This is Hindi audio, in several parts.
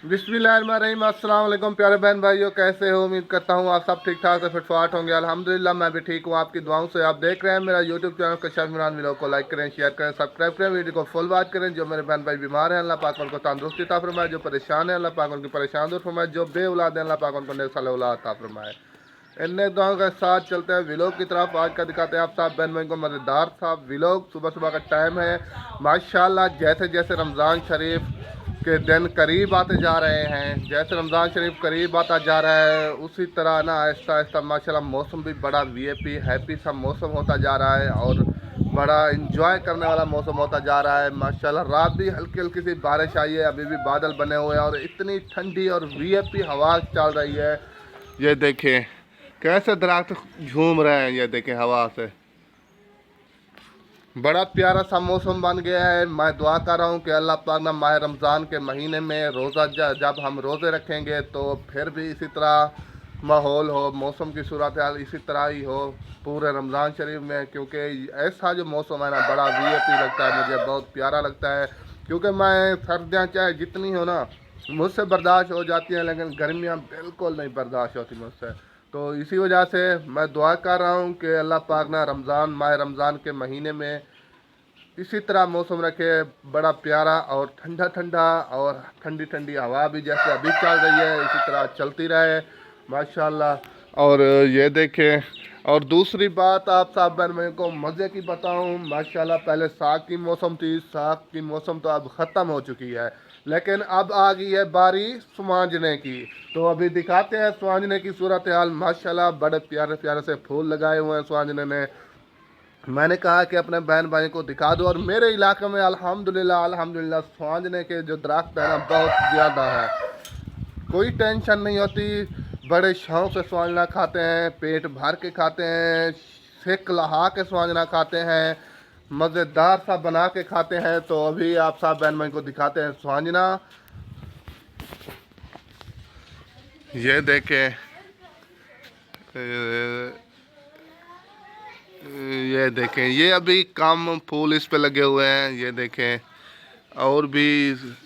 बिस्मिल्लाहिर्रहमानिर्रहीम। अस्सलाम वालेकुम प्यारे बहन भाइयों, कैसे हो? उम्मीद करता हूँ आप सब ठीक ठाक से फिटफाट होंगे। अल्हम्दुलिल्लाह मैं भी ठीक हूँ, आपकी दुआओं से। आप देख रहे हैं मेरा YouTube channel Kashif Imran. Video को लाइक करें, शेयर करें, सब्सक्राइब करें, वीडियो को फुल वॉच करें। जो मेरे बहन भाई बीमार हैं, अल्लाह पाक उनको तंदुरुस्ती अता फरमाए। जो परेशान है, अल्लाह पाक उनकी परेशान दूर फरमाए। जो बे औलाद है, अल्लाह पाक उनको नेक साल औलाद अता फरमाए। इन दुआओं के साथ चलते हैं व्लॉग की तरफ। आज का दिखाते हैं आप साहब बहन भाई को मज़ेदार सा व्लॉग। सुबह सुबह का टाइम है माशाल्लाह। जैसे जैसे रमज़ान शरीफ के दिन करीब आते जा रहे हैं, जैसे रमज़ान शरीफ करीब आता जा रहा है, उसी तरह ना आहिस्ता आहिस्ता माशाल्लाह मौसम भी बड़ा वीआईपी हैप्पी सा मौसम होता जा रहा है और बड़ा इंजॉय करने वाला मौसम होता जा रहा है माशाल्लाह। रात भी हल्की हल्की सी बारिश आई है, अभी भी बादल बने हुए हैं और इतनी ठंडी और वीआईपी हवा चल रही है। ये देखें कैसे दरख्त झूम रहे हैं, ये देखें हवा से। बड़ा प्यारा सा मौसम बन गया है। मैं दुआ कर रहा हूँ कि अल्लाह पाक ना माह रमज़ान के महीने में रोज़ा जब हम रोज़े रखेंगे तो फिर भी इसी तरह माहौल हो, मौसम की सूरत हाल इसी तरह ही हो पूरे रमज़ान शरीफ में। क्योंकि ऐसा जो मौसम है ना बड़ा वीआईपी लगता है, मुझे बहुत प्यारा लगता है। क्योंकि मैं सर्दियाँ चाहे जितनी हो ना मुझसे बर्दाश्त हो जाती हैं, लेकिन गर्मियाँ बिल्कुल नहीं बर्दाश्त होती मुझसे। तो इसी वजह से मैं दुआ कर रहा हूँ कि अल्लाह पाक ना माह रमज़ान के महीने में इसी तरह मौसम रखे, बड़ा प्यारा और ठंडा ठंडा, और ठंडी ठंडी हवा भी जैसे अभी चल रही है इसी तरह चलती रहे माशाल्लाह। और ये देखें, और दूसरी बात आप साहब बहन मेरे को मज़े की बताऊं माशाल्लाह। पहले साग की मौसम थी, साग की मौसम तो अब ख़त्म हो चुकी है, लेकिन अब आ गई है बारी स्वांजने की। तो अभी दिखाते हैं स्वांजने की सूरत हाल माशाल्लाह। बड़े प्यारे प्यारे से फूल लगाए हुए हैं स्वांजने ने। मैंने कहा कि अपने बहन भाई को दिखा दो। और मेरे इलाके में अल्हम्दुलिल्लाह अल्हम्दुलिल्लाह स्वांजने के जो दरख्त है ना बहुत ज़्यादा है, कोई टेंशन नहीं होती। बड़े शौक से स्वांजना खाते हैं, पेट भर के खाते हैं, सेक लहा के स्वांजना खाते हैं, मज़ेदार सा बना के खाते हैं। तो अभी आप साहब बहन भाई को दिखाते हैं स्वांजना। ये देखें, ये देखें, ये अभी कम फूल इस पे लगे हुए हैं। ये देखें, और भी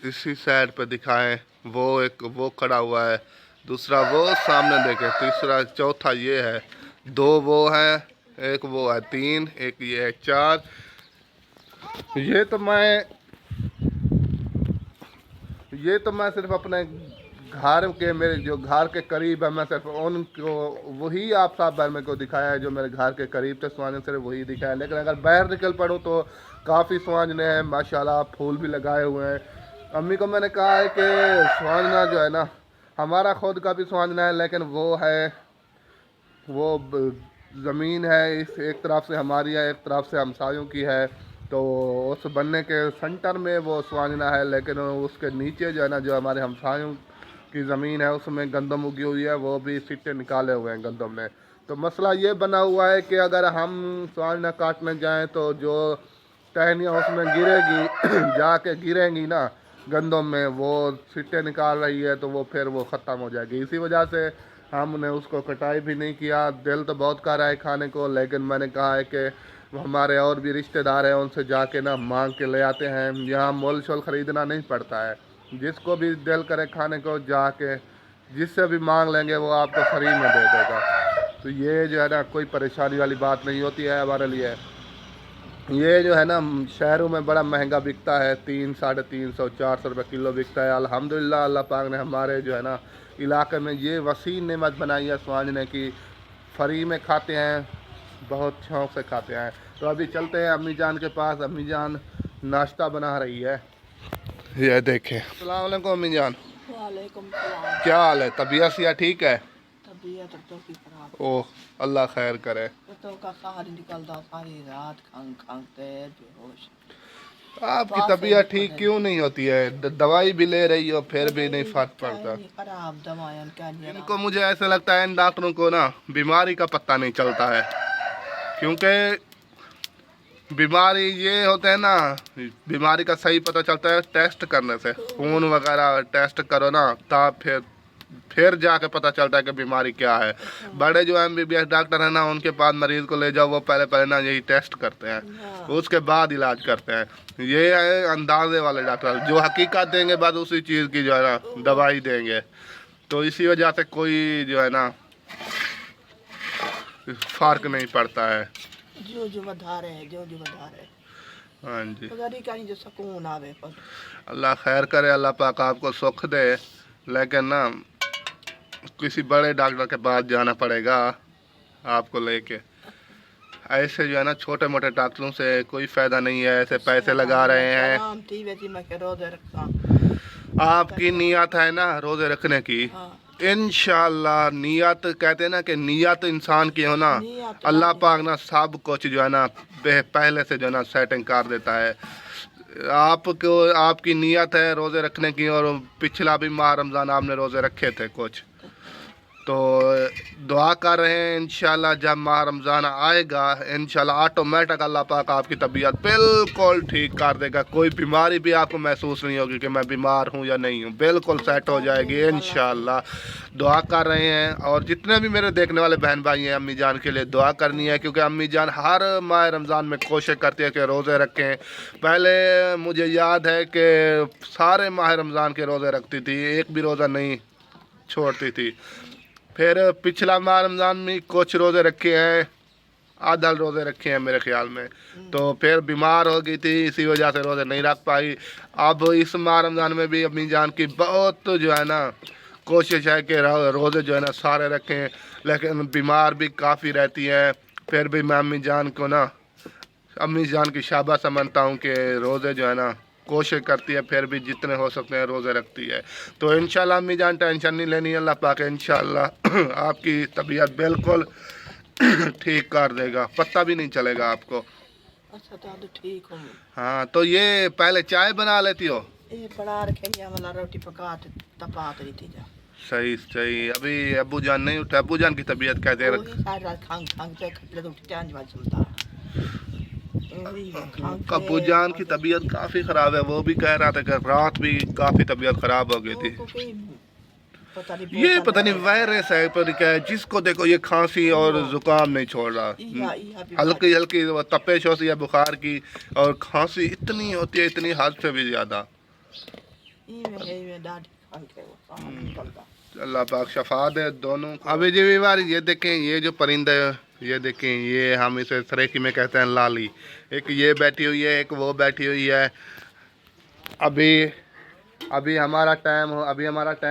इसी साइड पे दिखाएं। वो एक वो खड़ा हुआ है, दूसरा वो सामने देखें, तीसरा चौथा ये है, दो वो है, एक वो है, तीन, एक ये है, चार। ये तो मैं सिर्फ अपने घर के, मेरे जो घर के करीब है, मैं सिर्फ उनको वही आप साहब बहन मेरे को दिखाया है जो मेरे घर के करीब थे स्वांजने, सिर्फ वही दिखाया है। लेकिन अगर बाहर निकल पड़ूँ तो काफ़ी स्वांजने हैं माशाल्लाह, फूल भी लगाए हुए हैं। अम्मी को मैंने कहा है कि स्वांजना जो है ना हमारा खुद का भी स्वांजना है, लेकिन वो ज़मीन है, इस एक तरफ से हमारी है, एक तरफ से हमसायों की है। तो उस बनने के सेंटर में वो स्वांजना है, लेकिन उसके नीचे जो है ना जो हमारे हमसायों की ज़मीन है उसमें गंदम उगी हुई है, वो भी सिट्टे निकाले हुए हैं गंदम में। तो मसला ये बना हुआ है कि अगर हम स्वांजना काटने जाएं तो जो टहनियाँ उसमें गिरेगी जाके गिरेंगी ना गंदम में, वो सिट्टे निकाल रही है, तो वो फिर वो ख़त्म हो जाएगी। इसी वजह से हमने उसको कटाई भी नहीं किया। दिल तो बहुत कर रहा है खाने को, लेकिन मैंने कहा है कि हमारे और भी रिश्तेदार हैं, उनसे जाके ना मांग के ले आते हैं। यहाँ मोल शोल ख़रीदना नहीं पड़ता है, जिसको भी दिल करे खाने को जाके जिससे भी मांग लेंगे वो आपको फ्री में दे देगा। तो ये जो है ना कोई परेशानी वाली बात नहीं होती है हमारे लिए। ये जो है ना शहरों में बड़ा महंगा बिकता है, 300, 350, 400 रुपये किलो बिकता है। अल्हम्दुलिल्लाह अल्लाह पाक ने हमारे जो है ना इलाके में ये वसी नेमत बनाई है स्वांजने की। फ्री में खाते हैं, बहुत शौक से खाते हैं। तो अभी चलते हैं अम्मी जान के पास, अम्मी जान नाश्ता बना रही है। ये देखें, अस्सलाम वालेकुम अम्मी जान। वालेकुम सलाम। क्या हाल है? तबीयत सिया ठीक है? तबीयत तो की खराब। ओह, अल्लाह खैर करे। तो का सहार निकलता सारी रात खंग खंग ते बेहोश। आपकी तबीयत ठीक क्यों नहीं होती है? दवाई भी ले रही हो फिर भी नहीं फर्क पड़ता। खराब दवाएं क्या नहीं। इनको मुझे ऐसा लगता है इन डॉक्टरों को ना बीमारी का पता नहीं चलता है। क्योंकि बीमारी ये होते हैं ना, बीमारी का सही पता चलता है टेस्ट करने से। खून वगैरह टेस्ट करो ना तब फिर फिर जाके पता चलता है कि बीमारी क्या है। बड़े जो MBBS डॉक्टर हैं ना, उनके पास मरीज को ले जाओ, वो पहले पहले ना यही टेस्ट करते हैं, हाँ। उसके बाद इलाज करते हैं। ये है अंदाजे वाले डॉक्टर, जो हकीकत देंगे बाद उसी चीज़ की जो है ना दवाई देंगे। तो इसी वजह से कोई जो है ना फर्क नहीं पड़ता है। जो बता रहे हैं, जो बता रहे हैं। हाँ जी, पता कहीं जो सुकून आवे पर। अल्लाह खैर करे, अल्लाह पाक आपको सुख दे। लेकिन ना किसी बड़े डॉक्टर के पास जाना पड़ेगा आपको लेके। ऐसे जो है ना छोटे मोटे डॉक्टरों से कोई फ़ायदा नहीं है, ऐसे पैसे लगा रहे हैं। आराम थी वैसी मैं के रोजे रखता। आपकी नीयत है ना रोज़े रखने की, हाँ। इंशाअल्लाह नियत कहते हैं ना कि नियत इंसान की हो ना, नियत अल्लाह पाक ना सब कुछ जो है ना पहले से जो है ना सेटिंग कर देता है। आपको आपकी नियत है रोज़े रखने की, और पिछला भी माह रमज़ान आपने रोज़े रखे थे कुछ, तो दुआ कर रहे हैं इंशाल्लाह जब माह रमज़ान आएगा इंशाल्लाह ऑटोमेटिक अल्लाह पाक आपकी तबीयत बिल्कुल ठीक कर देगा। कोई बीमारी भी आपको महसूस नहीं होगी कि मैं बीमार हूँ या नहीं हूँ, बिल्कुल सेट हो जाएगी इंशाल्लाह। दुआ कर रहे हैं, और जितने भी मेरे देखने वाले बहन भाई हैं अम्मी जान के लिए दुआ करनी है, क्योंकि अम्मी जान हर माह रमज़ान में कोशिश करती है कि रोज़े रखें। पहले मुझे याद है कि सारे माह रमज़ान के रोज़े रखती थी, एक भी रोज़ा नहीं छोड़ती थी। फिर पिछला माह रमज़ान में कुछ रोज़े रखे हैं, आधा रोज़े रखे हैं मेरे ख्याल में, तो फिर बीमार हो गई थी, इसी वजह से रोज़े नहीं रख पाई। अब इस माह रमज़ान में भी अम्मी जान की बहुत जो है ना कोशिश है कि रोज़े जो है ना सारे रखें, लेकिन बीमार भी काफ़ी रहती हैं। फिर भी मैं अम्मी जान को ना अम्मी जान की शाबाश समझता हूँ कि रोज़े जो है ना कोशिश करती है, फिर भी जितने हो सकते हैं रोज़े रखती है। तो इंशाल्लाह अम्मी जान टेंशन नहीं लेनी, अल्लाह पाक इंशाल्लाह आपकी तबीयत बिल्कुल ठीक कर देगा, पता भी नहीं चलेगा आपको। अच्छा तो ठीक हूँ। हाँ, तो ये पहले चाय बना लेती हो? ये बना रखे या वाला रोटी पका तपात रही थी जा। सही सही। अभी अब्बू जान नहीं उठे, अब्बू जान की तबीयत कैसे वही सारी रात खांग खांग से खटले तो उठ जान जवान चलता। अब्बू जान की तबीयत काफ़ी ख़राब है, वो भी कह रहा था कि रात भी काफ़ी तबीयत ख़राब हो गई थी। ये पता नहीं वायरस है पर क्या है, जिसको देखो ये खांसी और ज़ुकाम नहीं छोड़ रहा। हल्की हल्की तपिश होती है बुखार की, और खांसी इतनी होती है, इतनी हद से भी ज़्यादा। अल्लाह पाक शफा दे दोनों। अभी जी बीमारी, ये देखें ये जो परिंदे, ये देखें ये हम इसे सरेकी में कहते हैं लाली, एक ये बैठी हुई है, एक वो बैठी हुई है। अभी हमारा टाइम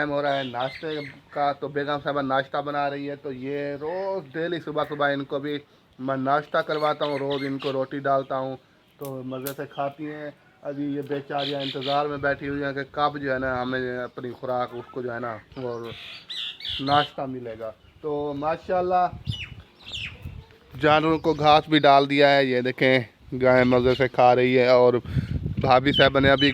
हो रहा है नाश्ते का, तो बेगम साहबा नाश्ता बना रही है। तो ये रोज़ डेली सुबह सुबह इनको भी मैं नाश्ता करवाता हूँ, रोज़ इनको रोटी डालता हूँ, तो मज़े से खाती हैं। अभी ये बेचारियाँ इंतज़ार में बैठी हुई हैं कि कब जो है ना हमें अपनी खुराक उसको जो है ना वो नाश्ता मिलेगा। तो माशाल्लाह जानवरों को घास भी डाल दिया है, ये देखें गाय मज़े से खा रही है। और भाभी साहब ने अभी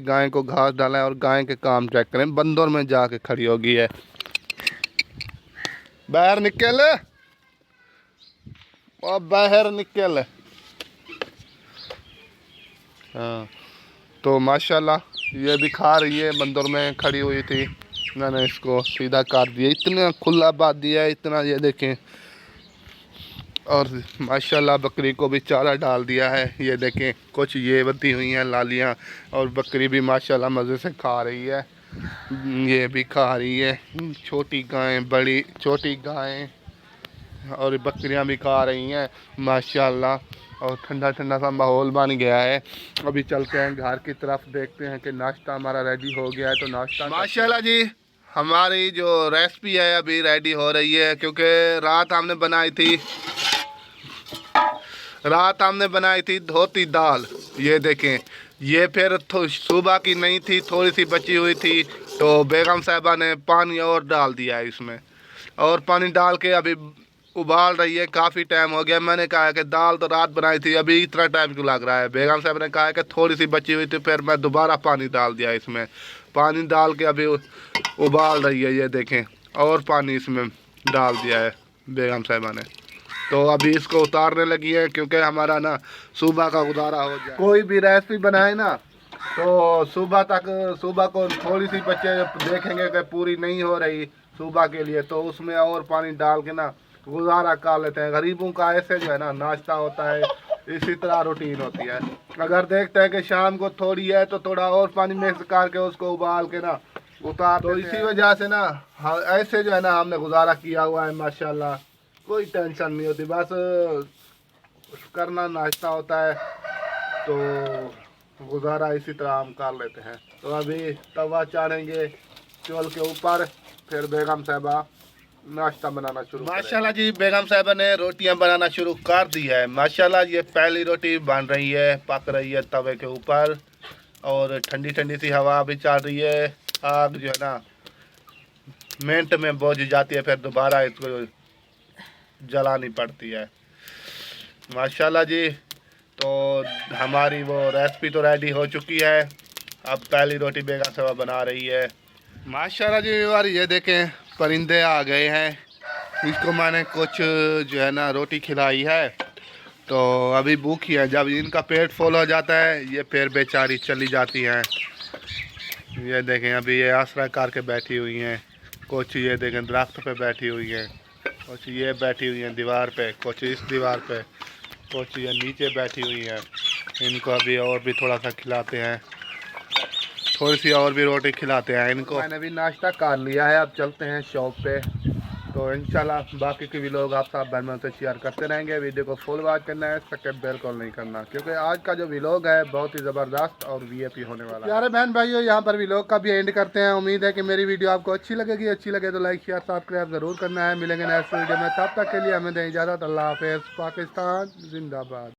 गाय को घास डाला है, और गाय के काम चेक करें, बंदर में जाके खड़ी होगी है। बाहर निकल, और बाहर निकल। हाँ, तो माशाल्लाह ये भी खा रही है, बंदर में खड़ी हुई थी, मैंने इसको सीधा काट दिया, इतना खुला बात दिया है, इतना ये देखें। और माशाल्लाह बकरी को भी चारा डाल दिया है, ये देखें कुछ ये बती हुई हैं लालियाँ, और बकरी भी माशाल्लाह मज़े से खा रही है, ये भी खा रही है। छोटी गायें, बड़ी छोटी गायें और बकरियां भी खा रही हैं माशाल्लाह। और ठंडा ठंडा सा माहौल बन गया है। अभी चलते हैं घर की तरफ, देखते हैं कि नाश्ता हमारा रेडी हो गया है, तो नाश्ता माशाल्लाह जी हमारी जो रेसिपी है अभी रेडी हो रही है, क्योंकि रात हमने बनाई थी धोती दाल, ये देखें। ये फिर सुबह की नहीं थी, थोड़ी सी बची हुई थी, तो बेगम साहिबा ने पानी और डाल दिया है इसमें, और पानी डाल के अभी उबाल रही है। काफ़ी टाइम हो गया, मैंने कहा कि दाल तो रात बनाई थी, अभी इतना टाइम क्यों लग रहा है। बेगम साहब ने कहा कि थोड़ी सी बची हुई थी, फिर मैं दोबारा पानी डाल दिया इसमें। पानी डाल के अभी उबाल रही है, ये देखें, और पानी इसमें डाल दिया है बेगम साहिबा ने। तो अभी इसको उतारने लगी है, क्योंकि हमारा ना सुबह का गुजारा हो जाए। कोई भी रेसिपी बनाए ना तो सुबह को थोड़ी सी बच्चे देखेंगे कि पूरी नहीं हो रही सुबह के लिए, तो उसमें और पानी डाल के ना गुजारा कर लेते हैं। गरीबों का ऐसे जो है ना नाश्ता होता है, इसी तरह रूटीन होती है। अगर देखते हैं कि शाम को थोड़ी है तो थोड़ा और पानी मिक्स करके उसको उबाल के ना उतार, तो इसी वजह से ना ऐसे जो है ना हमने गुजारा किया हुआ है माशाल्लाह। कोई टेंशन नहीं होती, बस करना नाश्ता होता है तो गुजारा इसी तरह हम कर लेते हैं। तो अभी तवा चाढ़ेंगे चूल्हे के ऊपर, फिर बेगम साहबा नाश्ता बनाना शुरू माशाल्लाह जी। बेगम साहबा ने रोटियां बनाना शुरू कर दी है माशाल्लाह। ये पहली रोटी बन रही है, पक रही है तवे के ऊपर, और ठंडी ठंडी सी हवा भी चल रही है। आग जो है ना मिनट में बुझ जाती है, फिर दोबारा इसको जलानी पड़ती है माशाल्लाह जी। तो हमारी वो रेसिपी तो रेडी हो चुकी है। अब पहली रोटी बेगम साहबा बना रही है माशाल्लाह जी। और ये देखें परिंदे आ गए हैं, इसको मैंने कुछ जो है ना रोटी खिलाई है, तो अभी भूखी है। जब इनका पेट फुल हो जाता है ये फिर बेचारी चली जाती हैं। ये देखें अभी ये आसरा करके बैठी हुई हैं, कुछ ये देखें दरख्त पे बैठी हुई हैं, कुछ ये बैठी हुई हैं दीवार पे, कुछ इस दीवार पे, कुछ ये नीचे बैठी हुई हैं। इनको अभी और भी थोड़ा सा खिलाते हैं, थोड़ी सी और भी रोटी खिलाते हैं इनको। मैंने भी नाश्ता कर लिया है, अब चलते हैं शॉप पे। तो इंशाल्लाह बाकी के भी लोग आप साथ बहन से शेयर करते रहेंगे। वीडियो को फुल वॉच करना है, सब्सक्राइब बिल्कुल नहीं करना, क्योंकि आज का जो व्लॉग है बहुत ही ज़बरदस्त और वीआईपी होने वाला है। प्यारे बहन भाइयों, यहाँ पर व्लॉग का भी एंड करते हैं। उम्मीद है कि मेरी वीडियो आपको अच्छी लगेगी। अच्छी लगे तो लाइक शेयर सब्सक्राइब ज़रूर करना है। मिलेंगे नेक्स्ट वीडियो में, तब तक के लिए हमें दें इजाज़त। अल्लाह हाफ़िज़। पाकिस्तान जिंदाबाद।